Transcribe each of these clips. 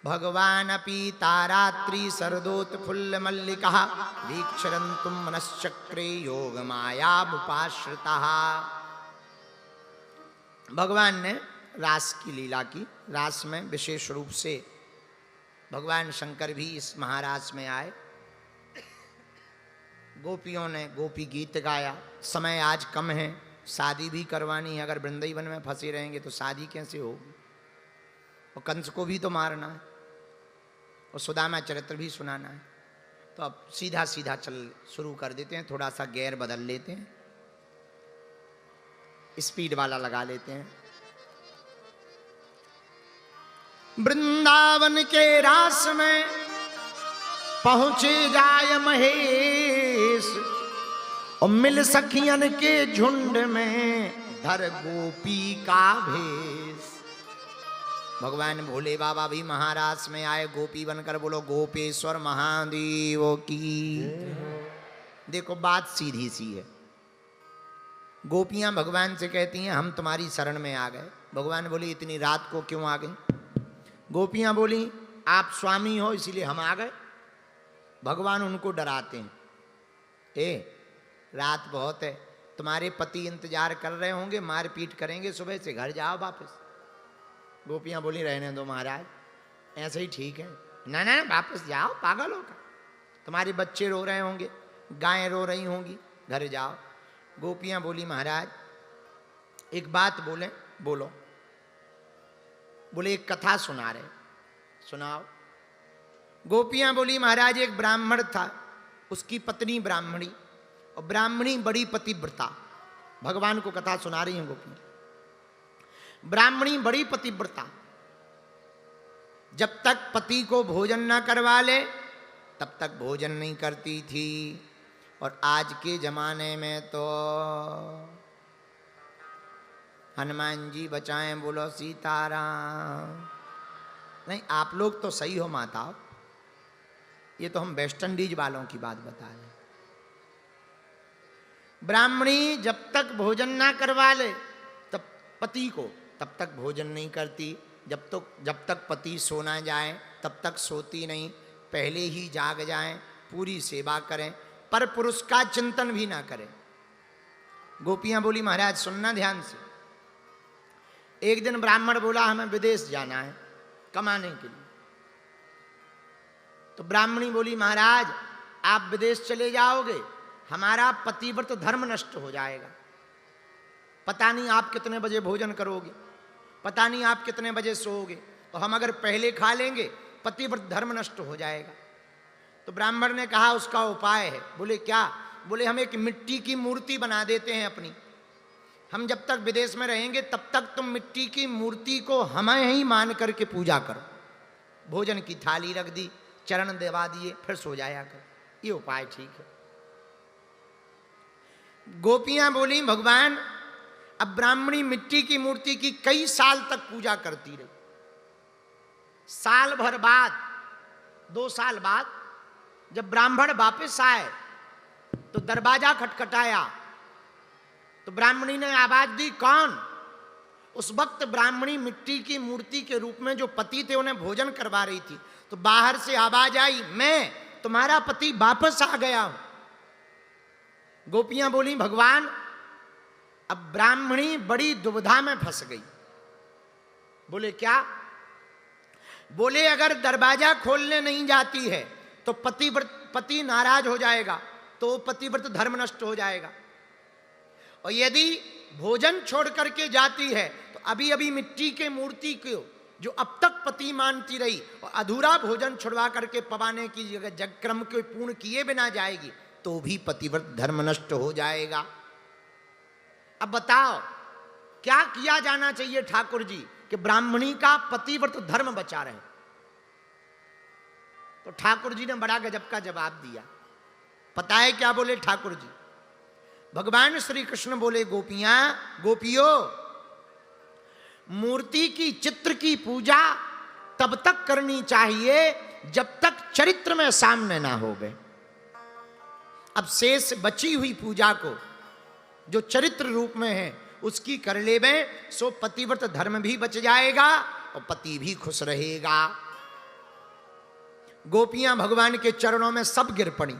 भगवानपि तारात्रि सरदोत्फुल्ल मल्लिकः वीक्षरन्तुं मनश्चक्रे योग मायामुपाश्रितः। भगवान ने रास की लीला की। रास में विशेष रूप से भगवान शंकर भी इस महारास में आए। गोपियों ने गोपी गीत गाया। समय आज कम है, शादी भी करवानी है। अगर वृंदावन में फंसे रहेंगे तो शादी कैसे होगी? और कंस को भी तो मारना है और सुदामा चरित्र भी सुनाना है। तो अब सीधा सीधा चल शुरू कर देते हैं। थोड़ा सा गैर बदल लेते हैं, स्पीड वाला लगा लेते हैं। वृंदावन के रास में पहुंचे जाय महेश और मिल सखियन के झुंड में धर गोपी का भेष। भगवान भोले बाबा भी महारास में आए। गोपी बनकर बोलो गोपेश्वर महादेव की। देखो बात सीधी सी है। गोपियां भगवान से कहती हैं हम तुम्हारी शरण में आ गए। भगवान बोली इतनी रात को क्यों आ गई? गोपियां बोली आप स्वामी हो इसीलिए हम आ गए। भगवान उनको डराते हैं, रात बहुत है, तुम्हारे पति इंतजार कर रहे होंगे, मारपीट करेंगे, सुबह से घर जाओ वापस। गोपियां बोली रहने दो महाराज, ऐसे ही ठीक है। ना ना वापस जाओ, पागल होगा, तुम्हारे बच्चे रो रहे होंगे, गायें रो रही होंगी, घर जाओ। गोपियां बोली महाराज एक बात बोले। बोलो। बोले एक कथा सुना रहे, सुनाओ। गोपियां बोली महाराज एक ब्राह्मण था, उसकी पत्नी ब्राह्मणी, और ब्राह्मणी बड़ी पतिव्रता। भगवान को कथा सुना रही हैं गोपियां। ब्राह्मणी बड़ी पतिव्रता, जब तक पति को भोजन ना करवा ले तब तक भोजन नहीं करती थी। और आज के जमाने में तो हनुमान जी बचाएं, बोलो सीताराम। नहीं आप लोग तो सही हो माताओं, ये तो हम वेस्ट इंडीज वालों की बात बता रहे हैं। ब्राह्मणी जब तक भोजन ना करवा ले तब पति को, तब तक भोजन नहीं करती। जब तक पति सो ना जाए तब तक सोती नहीं, पहले ही जाग जाएं, पूरी सेवा करें, पर पुरुष का चिंतन भी ना करें। गोपियां बोली महाराज सुनना ध्यान से। एक दिन ब्राह्मण बोला हमें विदेश जाना है कमाने के लिए। तो ब्राह्मणी बोली महाराज आप विदेश चले जाओगे, हमारा पतिव्रत धर्म नष्ट हो जाएगा। पता नहीं आप कितने बजे भोजन करोगे, पता नहीं आप कितने बजे सोओगे, और हम अगर पहले खा लेंगे पतिव्रत धर्म नष्ट हो जाएगा। तो ब्राह्मण ने कहा उसका उपाय है। बोले क्या? बोले हम एक मिट्टी की मूर्ति बना देते हैं अपनी। हम जब तक विदेश में रहेंगे तब तक तुम मिट्टी की मूर्ति को हमें ही मान करके पूजा करो। भोजन की थाली रख दी, चरण दबा दिए, फिर सो जाया कर। ये उपाय ठीक है। गोपियां बोली भगवान अब ब्राह्मणी मिट्टी की मूर्ति की कई साल तक पूजा करती रही। साल भर बाद, 2 साल बाद जब ब्राह्मण वापस आए तो दरवाजा खटखटाया। तो ब्राह्मणी ने आवाज दी कौन? उस वक्त ब्राह्मणी मिट्टी की मूर्ति के रूप में जो पति थे उन्हें भोजन करवा रही थी। तो बाहर से आवाज आई मैं तुम्हारा पति वापस आ गया हूं। गोपियां बोली भगवान अब ब्राह्मणी बड़ी दुविधा में फंस गई। बोले क्या? बोले अगर दरवाजा खोलने नहीं जाती है तो पति नाराज हो जाएगा, तो पतिव्रत धर्म नष्ट हो जाएगा। और यदि भोजन छोड़ करके जाती है तो अभी अभी मिट्टी के मूर्ति को जो अब तक पति मानती रही और अधूरा भोजन छुड़वा करके पवाने की जगह क्रम को पूर्ण किए बिना जाएगी तो भी पतिव्रत धर्म नष्ट हो जाएगा। अब बताओ क्या किया जाना चाहिए ठाकुर जी कि ब्राह्मणी का पतिव्रत धर्म बचा रहे? तो ठाकुर जी ने बड़ा गजब का जवाब दिया। पता है क्या बोले ठाकुर जी? भगवान श्री कृष्ण बोले गोपियों मूर्ति की चित्र की पूजा तब तक करनी चाहिए जब तक चरित्र में सामने ना हो गए। अब शेष बची हुई पूजा को जो चरित्र रूप में है उसकी कर लेवे, सो पतिव्रत धर्म भी बच जाएगा और पति भी खुश रहेगा। गोपियां भगवान के चरणों में सब गिर पड़ी।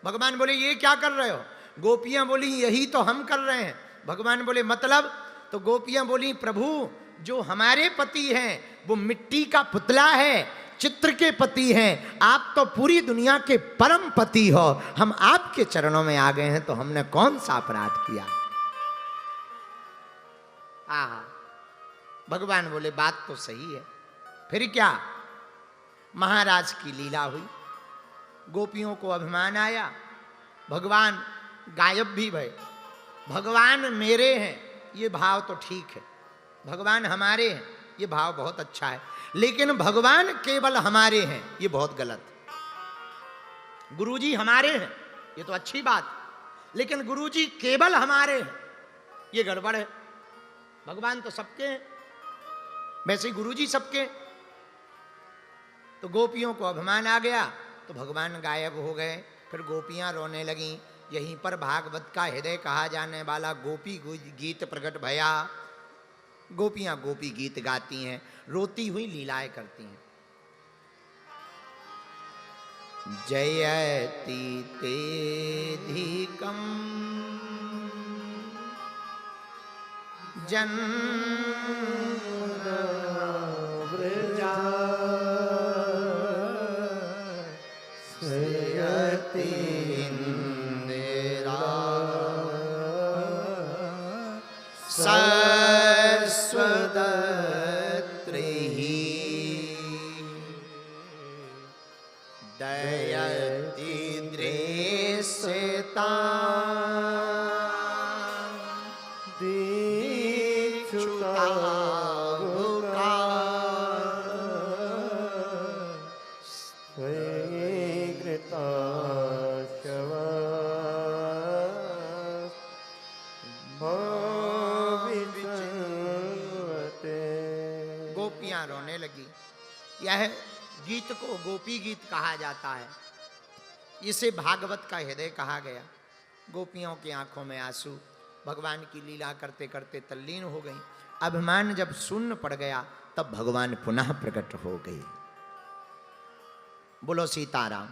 भगवान बोले ये क्या कर रहे हो? गोपियां बोली यही तो हम कर रहे हैं। भगवान बोले मतलब? तो गोपियां बोली प्रभु जो हमारे पति हैं वो मिट्टी का पुतला है, चित्र के पति हैं, आप तो पूरी दुनिया के परम पति हो, हम आपके चरणों में आ गए हैं तो हमने कौन सा अपराध किया? भगवान बोले बात तो सही है। फिर क्या? महाराज की लीला हुई, गोपियों को अभिमान आया, भगवान गायब भी भय। भगवान मेरे हैं ये भाव तो ठीक है, भगवान हमारे हैं ये भाव बहुत अच्छा है, लेकिन भगवान केवल हमारे हैं ये बहुत गलत। गुरुजी हमारे हैं ये तो अच्छी बात, लेकिन गुरुजी केवल हमारे हैं ये गड़बड़ है। भगवान तो सबके हैं, वैसे ही गुरुजी सबके। तो गोपियों को अभिमान आ गया तो भगवान गायब हो गए। फिर गोपियां रोने लगीं। यहीं पर भागवत का हृदय कहा जाने वाला गोपी गीत प्रकट भया। गोपियां गोपी गीत गाती हैं, रोती हुई लीलाएं करती हैं। जयति तेधिकम जन व्रजा श्रेयति इंदिरा सरस्वती दयति दृश्यता गोपियां रोने लगी। यह गीत को गोपी गीत कहा जाता है, इसे भागवत का हृदय कहा गया। गोपियों की आंखों में आंसू, भगवान की लीला करते करते तल्लीन हो गई। अभिमान जब शून्य पड़ गया तब भगवान पुनः प्रकट हो गए। बोलो सीताराम।